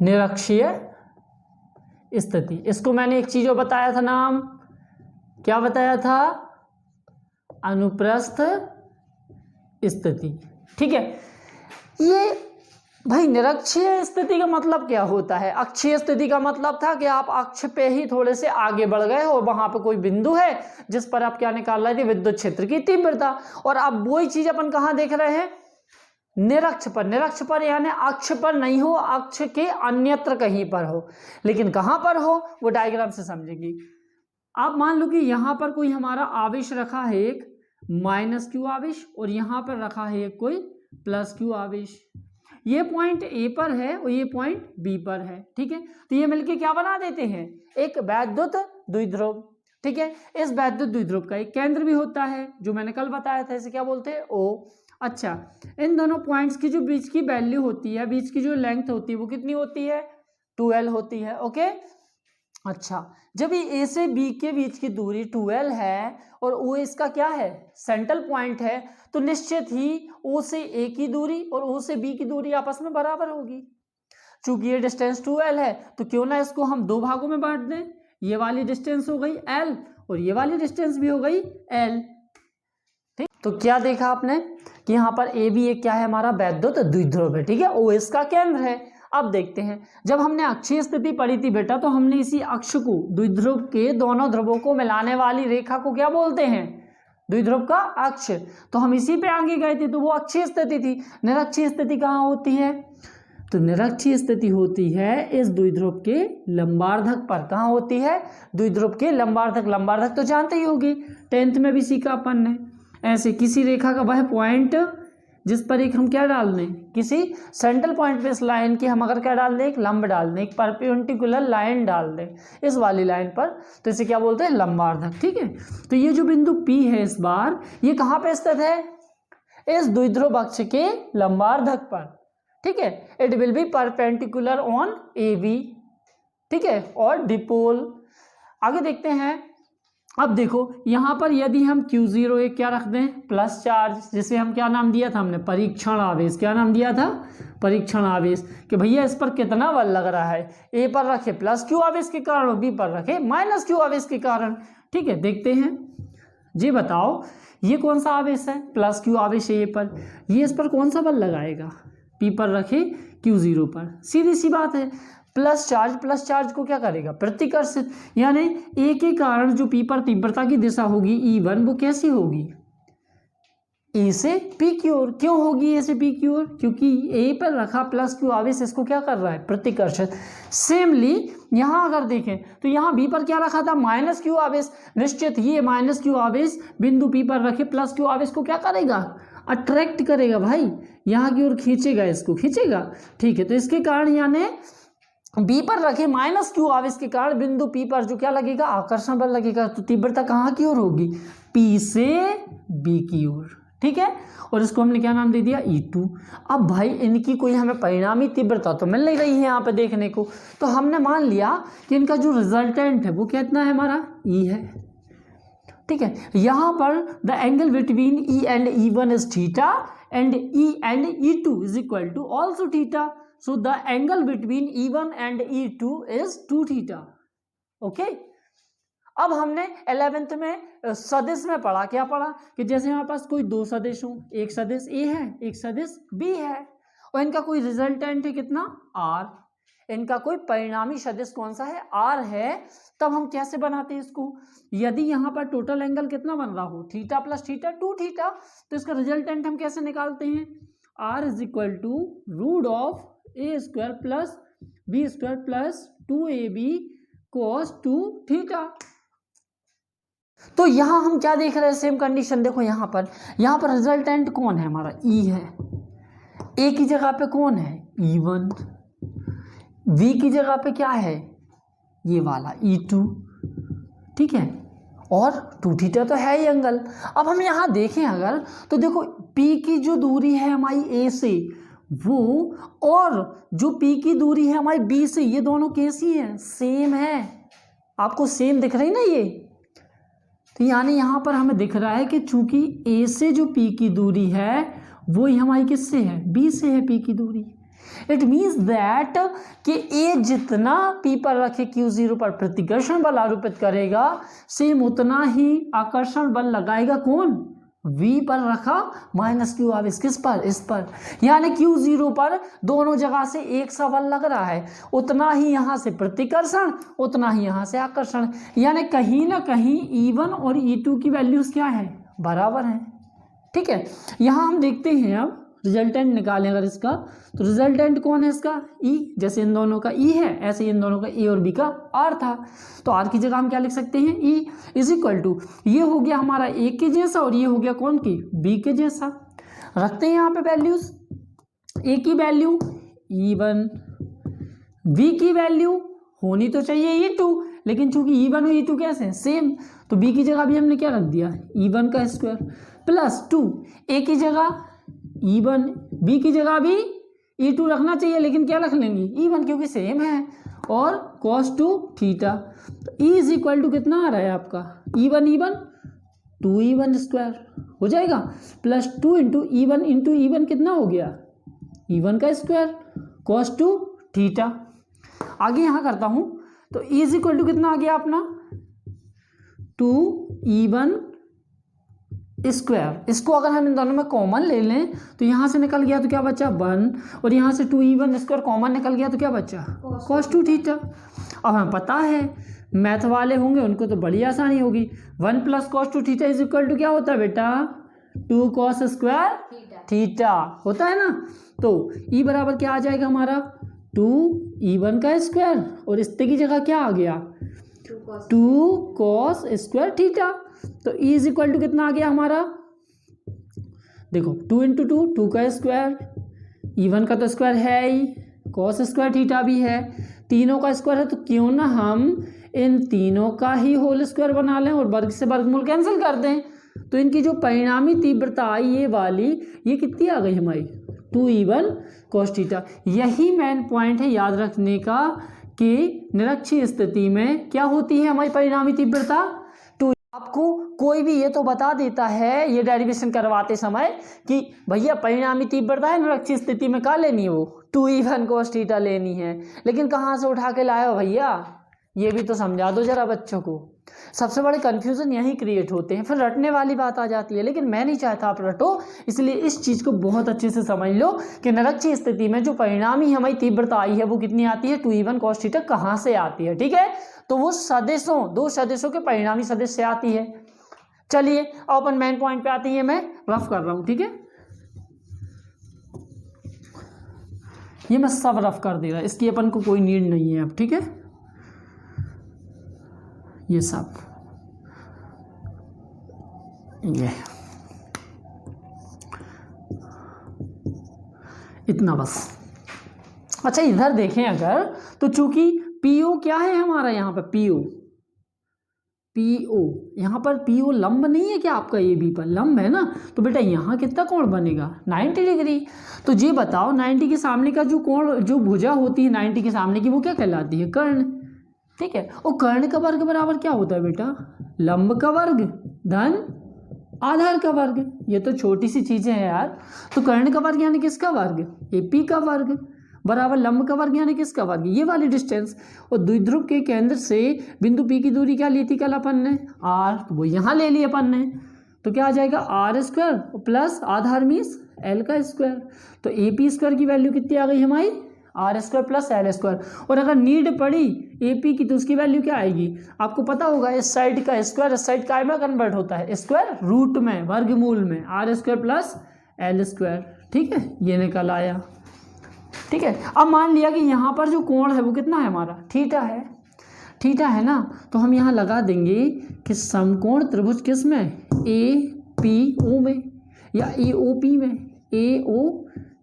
निरक्षीय स्थिति। इसको मैंने एक चीज बताया था, नाम क्या बताया था? अनुप्रस्थ स्थिति। ठीक है, ये भाई निरक्षीय स्थिति का मतलब क्या होता है? अक्षीय स्थिति का मतलब था कि आप अक्ष पे ही थोड़े से आगे बढ़ गए हो, वहां पे कोई बिंदु है जिस पर आप क्या निकाल रहे थे? विद्युत क्षेत्र की तीव्रता। और अब वही चीज अपन कहाँ देख रहे हैं? निरक्ष पर। निरक्ष पर यानी अक्ष पर नहीं हो, अक्ष के अन्यत्र कहीं पर हो। लेकिन कहां पर हो वो डायग्राम से समझेंगी। आप मान लो कि यहां पर कोई हमारा आवेश रखा है, एक माइनस क्यू आवेश, और यहां पर रखा है एक कोई प्लस क्यू आवेश। ये पॉइंट ए पर है और ये पॉइंट बी पर है। ठीक है, तो ये मिलके क्या बना देते हैं? एक वैद्युत द्विध्रुव। ठीक है, इस वैद्युत द्विध्रुव का एक केंद्र भी होता है जो मैंने कल बताया था, इसे क्या बोलते हैं? ओ। अच्छा, इन दोनों पॉइंट्स की जो बीच की वैल्यू होती है, बीच की जो लेंथ होती है वो कितनी होती है? 12 होती है। ओके, अच्छा, जब ये ए से बी के बीच की दूरी 12 है और ओ इसका क्या है? सेंट्रल पॉइंट है, तो निश्चित ही ओ से ए की दूरी और ओ से बी की दूरी आपस में बराबर होगी। चूंकि ये डिस्टेंस 12 है तो क्यों ना इसको हम दो भागों में बांट दें। ये वाली डिस्टेंस हो गई L और ये वाली डिस्टेंस भी हो गई L। ठीक, तो क्या देखा आपने कि यहाँ पर ए बी एक क्या है? हमारा वैद्युत द्विध्रुव है। ठीक है, ओ इसका केंद्र है। अब देखते हैं, जब हमने अक्षीय स्थिति पढ़ी थी बेटा, तो हमने इसी अक्ष को, द्विध्रुव के दोनों ध्रुवों को मिलाने वाली रेखा को क्या बोलते हैं? द्विध्रुव का अक्ष। तो हम इसी पे आगे गए थे, तो वो अक्षीय स्थिति थी। निरक्षीय स्थिति कहाँ होती है? तो निरक्षीय स्थिति होती है इस द्विध्रुव के लंबार्धक पर। कहाँ होती है? द्विध्रुव के लंबार्धक। लंबार्धक तो जानते ही होगी, 10th में भी सीखा अपन ने। ऐसे किसी रेखा का वह पॉइंट जिस पर एक हम क्या डाल दें? किसी सेंट्रल पॉइंट पे इस लाइन की हम अगर क्या डाल दें? एक लंब डाल दें, एक परपेंडिकुलर लाइन डाल दें इस वाली लाइन पर, तो इसे क्या बोलते हैं? लंबार्धक। ठीक है, तो ये जो बिंदु P है इस बार, ये कहाँ पे स्थित है? इस द्विध्रुव अक्ष के लंबार्धक पर। ठीक है, it will be perpendicular on AB। ठीक है, और डिपोल। आगे देखते हैं। अब देखो यहां पर यदि हम Q0 एक क्या रख दें? प्लस चार्ज, जिसे हम क्या नाम दिया था? हमने परीक्षण आवेश। क्या नाम दिया था? परीक्षण आवेश। कि भैया इस पर कितना बल लग रहा है? ए पर रखे प्लस क्यू आवेश के कारण और बी पर रखे माइनस क्यू आवेश के कारण। ठीक है, देखते हैं जी, बताओ ये कौन सा आवेश है? प्लस क्यू आवेश है ए पर। ये इस पर कौन सा बल लगाएगा? पी पर रखे Q0 पर। सीधी सी बात है, प्लस चार्ज को क्या करेगा? प्रतिकर्षित। यानी ए के कारण जो पी पर तीव्रता की दिशा होगी E1, वो कैसी होगी? ए से पी की ओर। क्यों होगी ए से पी की ओर? क्योंकि ए पर रखा प्लस क्यू आवेश इसको क्या कर रहा है? प्रतिकर्षित। सेमली यहां अगर देखें तो यहां बी पर क्या रखा था? माइनस क्यू आवेश। निश्चित ही माइनस क्यू आवेश बिंदु पी पर रखे प्लस क्यू आवेश को क्या करेगा? अट्रैक्ट करेगा भाई, यहाँ की ओर खींचेगा, इसको खींचेगा। ठीक है, तो इसके कारण यानी बी पर रखे माइनस क्यू आवेश के कारण बिंदु पी पर जो क्या लगेगा? आकर्षण बल लगेगा। तो तीव्रता कहाँ की ओर होगी? पी से बी की ओर। ठीक है, और इसको हमने क्या नाम दे दिया? E2। अब भाई इनकी कोई हमें परिणामी तीव्रता तो मिल नहीं रही है यहाँ पे देखने को, तो हमने मान लिया कि इनका जो रिजल्टेंट है वो कितना है? हमारा E है। ठीक है, यहाँ पर the angle between E and E1 is theta and E and E2 is equal to also theta. So the angle between E1 and E2 is 2 theta. Okay? अब हमने 11th में सदिश में पढ़ा, क्या पढ़ा? कि जैसे हमारे पास कोई दो सदिश हो, एक सदिश A है, एक सदिश B है, और इनका कोई रिजल्टेंट है कितना? R। इनका कोई परिणामी सदिश कौन सा है? R है। तब हम कैसे बनाते हैं इसको? यदि यहाँ पर टोटल एंगल कितना बन रहा हो? थीटा प्लस थीटा 2 थीटा, तो इसका रिजल्टेंट हम कैसे निकालते हैं? R is equal to root of A square plus B square plus 2AB cos 2 theta. तो यहां हम क्या देख रहे हैं? Same condition. देखो यहां पर रिजल्टेंट कौन है? हमारा E है। ए की जगह पे कौन है? E1। V की जगह पे क्या है? ये वाला E2। ठीक है, और 2 थीटा तो है ही एंगल। अब हम यहां देखें अगर, तो देखो P की जो दूरी है हमारी A से वो, और जो P की दूरी है हमारी B से, ये दोनों कैसी है? सेम है। आपको सेम दिख रही ना ये? तो यानी यहाँ पर हमें दिख रहा है कि चूंकि A से जो P की दूरी है वो ही हमारी किससे है? B से है P की दूरी। इट मीन्स दैट कि ए जितना पी पर रखे Q0 पर प्रतिकर्षण बल आरोपित करेगा, सेम उतना ही आकर्षण बल लगाएगा कौन, V पर रखा -Q आवेश किस पर, इस पर। यानी Q0 पर दोनों जगह से एक सा बल लग रहा है, उतना ही यहाँ से प्रतिकर्षण, उतना ही यहाँ से आकर्षण। यानी कहीं ना कहीं E1 और E2 की वैल्यूज क्या है, बराबर है। ठीक है, यहाँ हम देखते हैं अब रिजल्टेंट निकालें अगर इसका, तो रिजल्टेंट कौन है इसका, E। जैसे इन दोनों का E है, ऐसे इन दोनों का A और B का R था, तो R की जगह हम क्या लिख सकते हैं, E इज इक्वल टू, ये हो गया हमारा A के जैसा और ये हो गया कौन की, B के जैसा। रखते हैं यहाँ पे वैल्यूज, A की वैल्यू E1, B की वैल्यू होनी तो चाहिए E2, लेकिन चूंकि E1 और E2 कैसे हैं, सेम, तो B की जगह भी हमने क्या रख दिया, E1 का स्क्वायर प्लस 2, A की जगह E1, B की जगह भी E2 रखना चाहिए, लेकिन क्या रख लेंगे, E1 क्योंकि सेम है, और cos 2 थीटा। तो E इज इक्वल टू कितना आ रहा है आपका, E1 2E1 स्क्वायर हो जाएगा, प्लस 2 इंटू E1 कितना हो गया, E1 का स्क्वायर cos 2 थीटा। आगे यहाँ करता हूँ, तो E इज इक्वल टू कितना आ गया अपना, 2E1 स्क्वायर। इसको अगर हम इन दोनों में कॉमन ले लें तो यहाँ से निकल गया तो क्या बचा 1, और यहाँ से 2E1 स्क्वायर कॉमन निकल गया तो क्या बचा cos 2 थीटा। अब हमें पता है मैथ वाले होंगे उनको तो बड़ी आसानी होगी, 1 plus cos 2 theta is equal to क्या होता है बेटा, 2 cos स्क्वायर थीटा होता है ना। तो E बराबर क्या आ जाएगा हमारा, 2E1 का स्क्वायर, और इस की जगह क्या आ गया, 2 cos स्क्वायर थीटा। तो E इज इक्वल टू कितना आ गया हमारा, देखो 2 इंटू 2 का स्क्वायर, E1 का तो स्क्वायर है ही, cos स्क्वायर थीटा भी है, तीनों का स्क्वायर है, तो क्यों ना हम इन तीनों का ही होल स्क्वायर बना लें और वर्ग से वर्गमूल कैंसिल कर दें। तो इनकी जो परिणामी तीव्रता आई ये वाली, ये कितनी आ गई हमारी, 2E1 cos थीटा। यही मेन पॉइंट है याद रखने का कि निरक्षीय स्थिति में क्या होती है हमारी परिणामी तीव्रता। तो आपको कोई भी ये तो बता देता है ये डेरिवेशन करवाते समय कि भैया परिणामी तीव्रता है निरक्षीय स्थिति में क्या लेनी है, वो 2E1 cos थीटा लेनी है, लेकिन कहाँ से उठा के लाए हो भैया, ये भी तो समझा दो जरा बच्चों को। सबसे बड़े कन्फ्यूज़न यही क्रिएट होते हैं, फिर रटने वाली बात आ जाती है, लेकिन मैं नहीं चाहता आप रटो, इसलिए इस चीज़ को बहुत अच्छे से समझ लो कि निरक्षीय स्थिति में जो परिणामी हमारी तीव्रता आई है वो कितनी आती है, 2E1 cos थीटा कहाँ से आती है, ठीक है। तो वो सदिशों, दो सदिशों के परिणामी सदिश से आती है। चलिए अब अपन मेन पॉइंट पे आते हैं, मैं रफ कर रहा हूँ, ठीक है, ये मैं सब रफ कर दे रहा, इसकी अपन को कोई नीड नहीं है अब, ठीक है। ये सब ये इतना बस। अच्छा इधर देखें अगर, तो चूंकि पीओ क्या है हमारा यहाँ पर, पीओ यहाँ पर पीओ लंब नहीं है क्या आपका, ये बी पर लंब है ना, तो बेटा यहाँ कितना कोण बनेगा, 90 डिग्री। तो ये बताओ 90 के सामने का जो कोण, जो भुजा होती है 90 के सामने की, वो क्या कहलाती है, कर्ण, ठीक है। और कर्ण का वर्ग बराबर क्या होता है बेटा, लंब का वर्ग धन आधार का वर्ग। ये तो छोटी सी चीजें हैं यार। तो कर्ण का वर्ग यानी किसका वर्ग, एपी का वर्ग, बराबर लंब का वर्ग यानी किसका वर्ग, ये वाली डिस्टेंस। और द्विध्रुव के केंद्र से बिंदु पी की दूरी क्या ली थी कल अपन ने, आर, तो वो यहाँ ले ली अपन ने, तो क्या आ जाएगा आर स्क्वायर प्लस आधार मीन्स एल का स्क्वायर। तो ए पी स्क्वायर की वैल्यू कितनी आ गई हमारी, R square plus L square. और अगर नीड पड़ी ए पी की तो उसकी वैल्यू क्या आएगी, आपको पता होगा इस साइड का स्क्वायर इस साइड का में कन्वर्ट होता है, स्क्वायर रूट में, वर्गमूल में, R square plus L square, ठीक है, ये निकल आया, ठीक है। अब मान लिया कि यहाँ पर जो कोण है वो कितना है हमारा, थीटा है, थीटा है ना, तो हम यहाँ लगा देंगे कि समकोण त्रिभुज किस में, ए पी ओ में या ए ओ पी में, ए ओ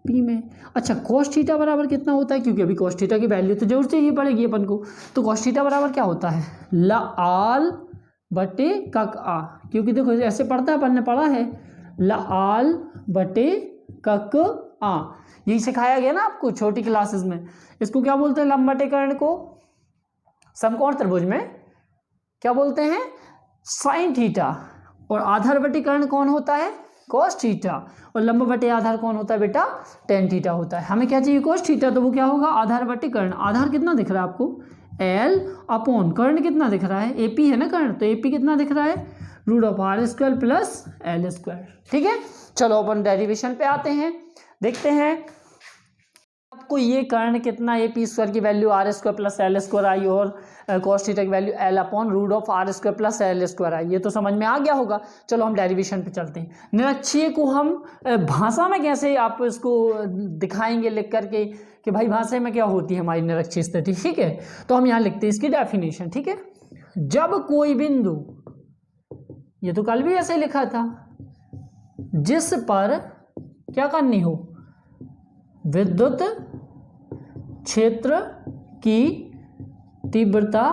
पी में। अच्छा cos थीटा बराबर कितना होता है, क्योंकि अभी cos थीटा की वैल्यू तो जरूर चाहिए पड़ेगी अपन को, तो cos थीटा बराबर क्या होता है, ला आल बटे कक आ, क्योंकि देखो ऐसे पढ़ता है, अपन ने पढ़ा है, ला आल बटे कक आ, यही सिखाया गया ना आपको छोटी क्लासेस में। इसको क्या बोलते हैं, लंब बटे कर्ण को समकोण त्रिभुज में क्या बोलते हैं, साइन थीटा, और आधार बटे कर्ण कौन होता है, cos थीटा, और लंब बटे आधार कौन होता है बेटा, tan थीटा होता है। हमें क्या चाहिए cos थीटा, तो वो क्या होगा आधार बटे कर्ण। आधार कितना दिख रहा है आपको, L अपॉन कर्ण कितना दिख रहा है, AP है ना कर्ण, तो AP कितना दिख रहा है, √r² प्लस L²। ठीक है, चलो अपन डेरिवेशन पे आते हैं, देखते हैं आपको ये कर्ण कितना AP² की वैल्यू r² प्लस L² आई और cos थीटा की value L upon √r² plus L² आई, ये तो समझ में आ गया होगा। चलो हम डेरिवेशन पे चलते हैं। निरक्षीय को हम भाषा में कैसे आप इसको दिखाएंगे लिख करके कि भाई भाषा में क्या होती है हमारी निरक्षीय स्थिति। ठीक है, तो हम यहाँ लिखते हैं इसकी डेफिनेशन। ठीक है, जब कोई बिंदु, ये तो कल भी ऐसे लिखा था, जिस पर क्या करनी हो, विद्युत क्षेत्र की तीव्रता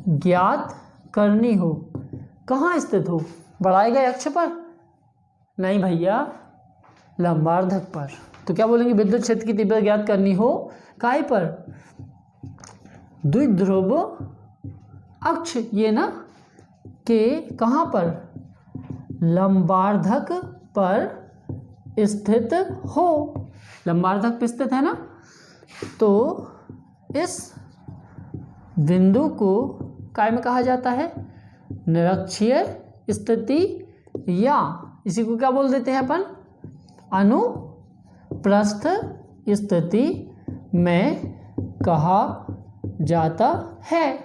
ज्ञात करनी हो, कहाँ स्थित हो, बढ़ाए गए अक्ष पर, नहीं भैया लंबार्धक पर। तो क्या बोलेंगे, विद्युत क्षेत्र की तीव्रता ज्ञात करनी हो काय पर, द्विध्रुव अक्ष, ये ना के कहाँ पर, लंबार्धक पर स्थित हो, लंबार्धक पे स्थित है ना, तो इस बिंदु को काय में कहा जाता है, निरक्षीय स्थिति, या इसी को क्या बोल देते हैं अपन, अनुप्रस्थ स्थिति में कहा जाता है।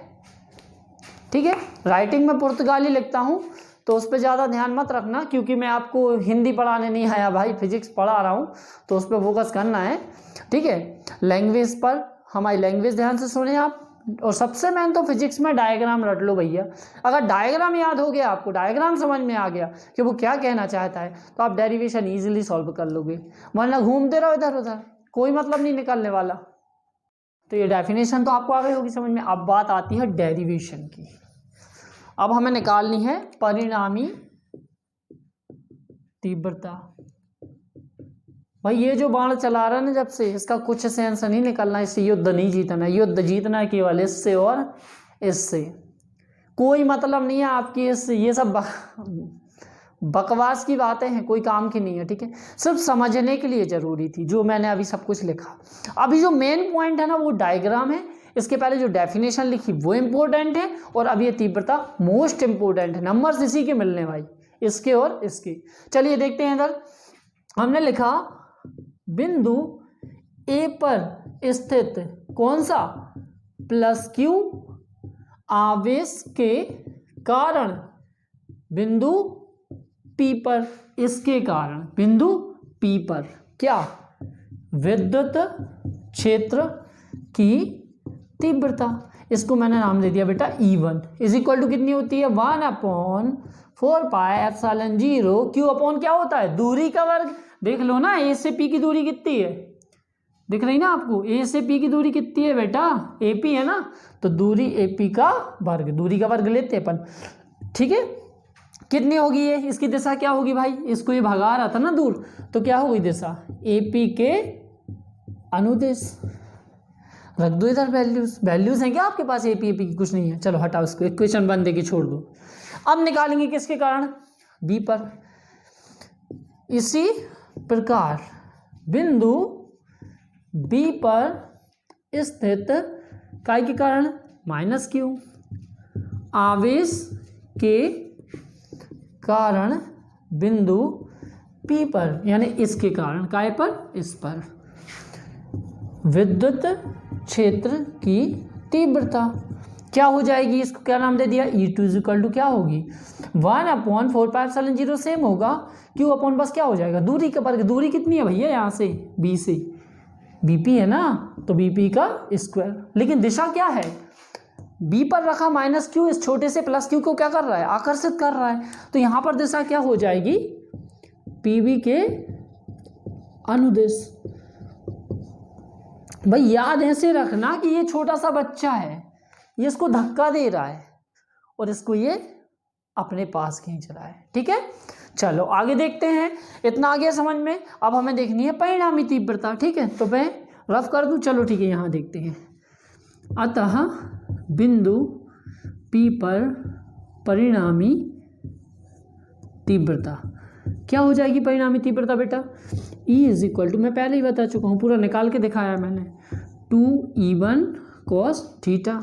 ठीक है, राइटिंग में पुर्तगाली लिखता हूँ तो उस पर ज़्यादा ध्यान मत रखना, क्योंकि मैं आपको हिंदी पढ़ाने नहीं आया भाई, फिजिक्स पढ़ा रहा हूँ, तो उस पर फोकस करना है। ठीक है, लैंग्वेज पर, हमारी लैंग्वेज ध्यान से सुने आप, और सबसे मेन तो फिजिक्स में डायग्राम रट लो भैया। अगर डायग्राम याद हो गया, आपको डायग्राम समझ में आ गया कि वो क्या कहना चाहता है, तो आप डेरिवेशन ईजिली सॉल्व कर लोगे, वरना घूमते रहो इधर उधर, कोई मतलब नहीं निकलने वाला। तो ये डेफिनेशन तो आपको आ गई होगी समझ में। अब बात आती है डेरिवेशन की। अब हमें निकालनी है परिणामी तीव्रता। भाई ये जो बाण चला रहा है ना जब से, इसका कुछ सेंस नहीं निकलना, इससे युद्ध नहीं जीतना, युद्ध जीतना है केवल इससे और इससे, कोई मतलब नहीं है आपकी इससे, ये सब बकवास की बातें हैं, कोई काम की नहीं है। ठीक है, सिर्फ समझने के लिए जरूरी थी जो मैंने अभी सब कुछ लिखा। अभी जो मेन पॉइंट है ना वो डायग्राम है, इसके पहले जो डेफिनेशन लिखी वो इम्पोर्टेंट है, और अब ये तीव्रता मोस्ट इम्पोर्टेंट है। नंबर्स इसी के मिलने भाई, इसके और इसके। चलिए देखते हैं इधर, हमने लिखा बिंदु ए पर स्थित कौन सा, +q आवेश के कारण बिंदु P पर, इसके कारण बिंदु P पर क्या, विद्युत क्षेत्र की तीव्रता, इसको मैंने नाम दे दिया बेटा E1 इज इक्वल टू कितनी होती है, 1/4πε0 Q अपॉन क्या होता है, दूरी का वर्ग। देख लो ना A से P की दूरी कितनी है, दिख रही ना आपको, A से P की दूरी कितनी है बेटा, AP है ना, तो दूरी AP का वर्ग, दूरी का वर्ग लेते हैं अपन। ठीक है, कितनी होगी ये, इसकी दिशा क्या होगी भाई, इसको ये भगा रहा था ना दूर, तो क्या होगी दिशा, AP के अनुदिश। रख दो इधर वैल्यूज हैं क्या आपके पास, AP की कुछ नहीं है, चलो हटाओ इसको, इक्वेशन बन देगी, छोड़ दो। अब निकालेंगे किसके कारण, B पर। इसी प्रकार बिंदु B पर स्थित काय के कारण, -q आवेश के कारण बिंदु P पर, यानी इसके कारण, काय पर, इस पर, विद्युत क्षेत्र की तीव्रता क्या हो जाएगी, इसको क्या नाम दे दिया, E2 इज इक्वल टू क्या होगी, 1/4πε0 सेम होगा, Q अपॉन बस क्या हो जाएगा, दूरी का वर्ग। दूरी कितनी है भैया यहाँ से B से, BP है ना, तो BP का स्क्वायर। लेकिन दिशा क्या है, B पर रखा -q, इस छोटे से +q को क्या कर रहा है, आकर्षित कर रहा है, तो यहाँ पर दिशा क्या हो जाएगी, PB के अनुदिश। भाई याद ऐसे रखना कि ये छोटा सा बच्चा है, ये इसको धक्का दे रहा है और इसको ये अपने पास खींच रहा है। ठीक है, चलो आगे देखते हैं, इतना आ गया समझ में। अब हमें देखनी है परिणामी तीव्रता। ठीक है, तो मैं रफ कर दूं, चलो ठीक है, यहाँ देखते हैं। अतः बिंदु P पर परिणामी तीव्रता क्या हो जाएगी परिणामी तीव्रता बेटा, ई इज इक्वल टू, मैं पहले ही बता चुका हूँ, पूरा निकाल के दिखाया मैंने, 2E1 cos थीटा।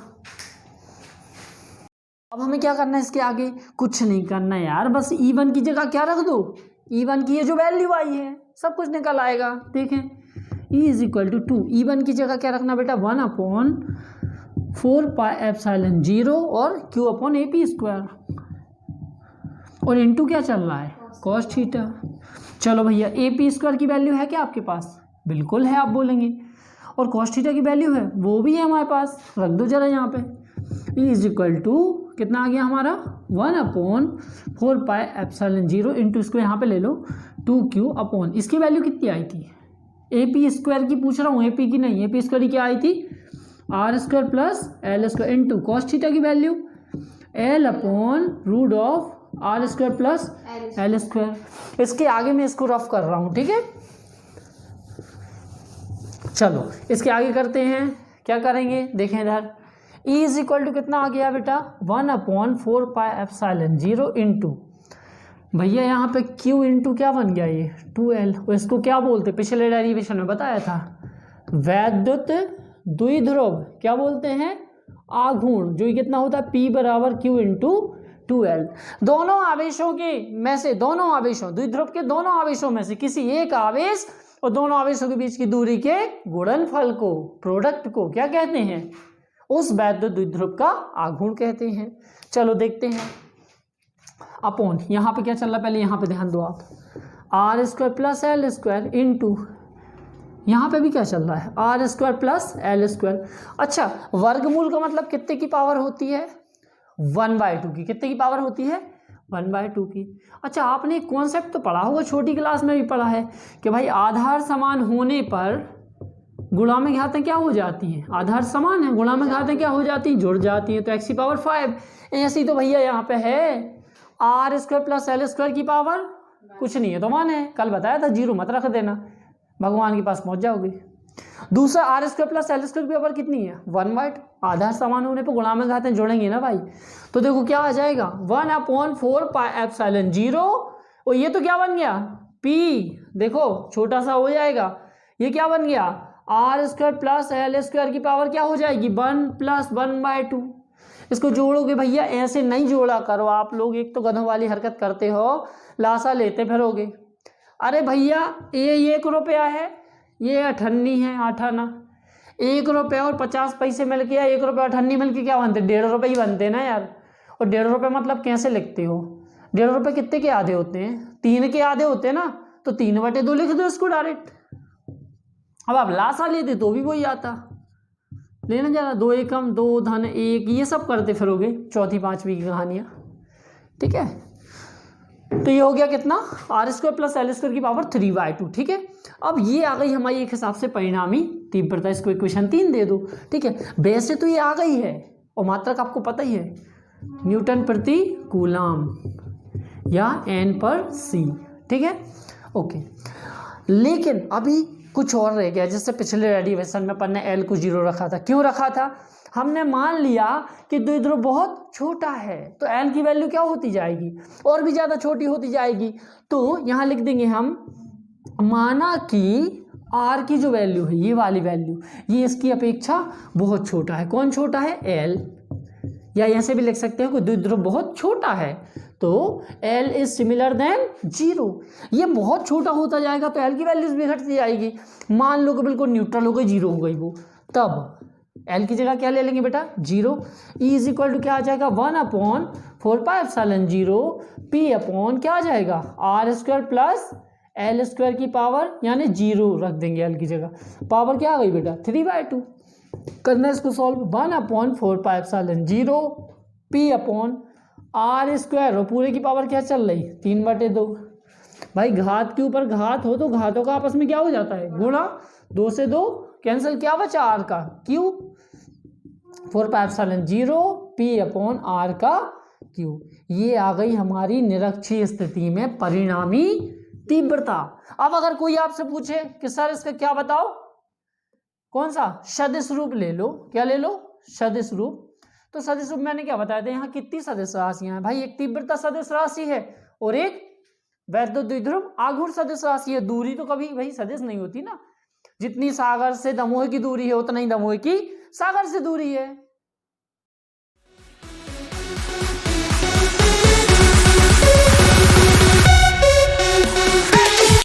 अब हमें क्या करना है इसके आगे, कुछ नहीं करना यार, बस E1 की जगह क्या रख दो, E1 की ये जो वैल्यू आई है सब कुछ निकल आएगा। देखें E is equal to 2, E1 की जगह क्या रखना बेटा, 1/4πε0 और Q/AP², और इनटू क्या चल रहा है, cos थीटा। चलो भैया AP² की वैल्यू है क्या आपके पास, बिल्कुल है आप बोलेंगे, और cos थीटा की वैल्यू है वो भी है हमारे पास, रख दो जरा यहाँ पे। E इज इक्वल टू कितना आ गया हमारा, 1/4πε0 इंटू, इसको यहाँ पे ले लो 2Q/, इसकी वैल्यू कितनी आई थी, AP² की पूछ रहा हूँ, AP की नहीं, AP² की क्या आई थी, R² + L² into cos theta की वैल्यू L/√R² + L²। इसके आगे मैं इसको रफ कर रहा हूँ, ठीक है। चलो इसके आगे करते हैं, क्या करेंगे देखें इधर, E इज इक्वल टू कितना आ गया बेटा, 1/4πε0 इंटू, भैया यहाँ पे Q इंटू क्या बन गया ये 2L, और इसको क्या बोलते, पिछले डेरिवेशन में बताया था, वैद्युत द्विध्रुव क्या बोलते हैं, आघूर्ण, जो कितना होता है P = Q इंटू 2L। दोनों आवेशों के में से, दोनों आवेशों, द्विध्रुव के दोनों आवेशों में से किसी एक आवेश और दोनों आवेशों के बीच की दूरी के गुणनफल को, प्रोडक्ट को क्या कहते हैं, उस वैद्युत द्विध्रुव का आघूर्ण कहते हैं। चलो देखते हैं, अपॉन यहाँ पे क्या चल रहा है, पहले यहाँ पे ध्यान दो आप, R² + L² इंटू, यहाँ पे भी क्या चल रहा है, R² + L²। अच्छा, वर्गमूल का मतलब कितने की पावर होती है, 1/2 की, कितने की पावर होती है, 1/2 की। अच्छा, आपने एक कॉन्सेप्ट तो पढ़ा होगा, छोटी क्लास में भी पढ़ा है कि भाई आधार समान होने पर गुणा में घातें क्या हो जाती हैं, आधार समान है, गुणा में घातें क्या हो जाती हैं, जुड़ जाती हैं, तो x⁵ ऐसी तो भैया यहाँ पे है R² + L² की पावर कुछ नहीं है तो 1 है, कल बताया था, 0 मत रख देना, भगवान के पास पहुँच जाओगे। दूसरा R² + L² की पावर कितनी है, 1/2, आधार समान होने पर गुणा में घातें जुड़ेंगे ना भाई, तो देखो क्या आ जाएगा, 1/4πε0, और ये तो क्या बन गया P, देखो छोटा सा हो जाएगा, ये क्या बन गया R² + L² की पावर क्या हो जाएगी, 1 + 1/2। इसको जोड़ोगे भैया, ऐसे नहीं जोड़ा करो आप लोग, एक तो गधों वाली हरकत करते हो, लाशा लेते फिरोगे। अरे भैया ये 1 रुपया है, ये 98 है, 8 आना, 1 रुपया और 50 पैसे मिल के, 1 रुपया 98 मिल के क्या बनते, 1.5 रुपये ही बनते ना यार। और 1.5 रुपये मतलब कैसे लिखते हो, 1.5 रुपये कितने के आधे होते हैं, 3 के आधे होते हैं ना, तो 3/2 लिख दो इसको डायरेक्ट। अब आप लाशा लेते तो भी वही आता, लेना जरा, 2 एकम 2 धन 1, ये सब करते फिरोगे, चौथी पांचवी की कहानियाँ, ठीक है। तो ये हो गया कितना, R² + L² की पावर 3/2, ठीक है। अब ये आ गई हमारी एक हिसाब से परिणामी तीव्रता, इसको इक्वेशन 3 दे दो, ठीक है। वैसे तो ये आ गई है, और मात्रक आपको पता ही है, न्यूटन प्रति कूलाम या N/c, ठीक है, ओके। लेकिन अभी कुछ और रह गया, जैसे पिछले डेरिवेशन में अपन ने L को 0 रखा था, क्यों रखा था, हमने मान लिया कि द्विध्रुव बहुत छोटा है, तो L की वैल्यू क्या होती जाएगी, और भी ज़्यादा छोटी होती जाएगी, तो यहाँ लिख देंगे हम, माना कि R की जो वैल्यू है, ये वाली वैल्यू, ये इसकी अपेक्षा बहुत छोटा है, कौन छोटा है, L, या ऐसे भी लिख सकते हैं कि द्विध्रुव बहुत छोटा है, तो L इज सिमिलर देन 0, ये बहुत छोटा होता जाएगा तो L की वैल्यूज भी घटती जाएगी, मान लो कि बिल्कुल न्यूट्रल हो गई, 0 हो गई वो, तब L की जगह क्या ले लेंगे बेटा, 0। E इज इक्वल टू क्या आ जाएगा, 1/4πε0 P/ क्या आ जाएगा, R² + L² की पावर, यानी 0 रख देंगे L की जगह, पावर क्या आ गई बेटा, 3/2। करना है इसको सॉल्व, 1/4πε0 P/R², और पूरे की पावर क्या चल रही, 3/2। भाई घात के ऊपर घात हो तो घातों का आपस में क्या हो जाता है, गुणा, 2 से 2 कैंसिल, क्या बचा R का Q, 4πε0 P/R का Q। ये आ गई हमारी निरक्षीय स्थिति में परिणामी तीव्रता। अब अगर कोई आपसे पूछे कि सर इसका क्या बताओ, कौन सा, सदिश रूप ले लो, क्या ले लो, सदिश रूप, तो सदिश रूप मैंने क्या बताया था, यहाँ कितनी सदिश राशियां हैं भाई, एक तीव्रता सदिश राशि है और एक वैद्युत द्विध्रुव आघूर्ण सदिश राशि है, दूरी तो कभी भाई सदिश नहीं होती ना, जितनी सागर से दमोह की दूरी है उतना ही दमोह की सागर से दूरी है।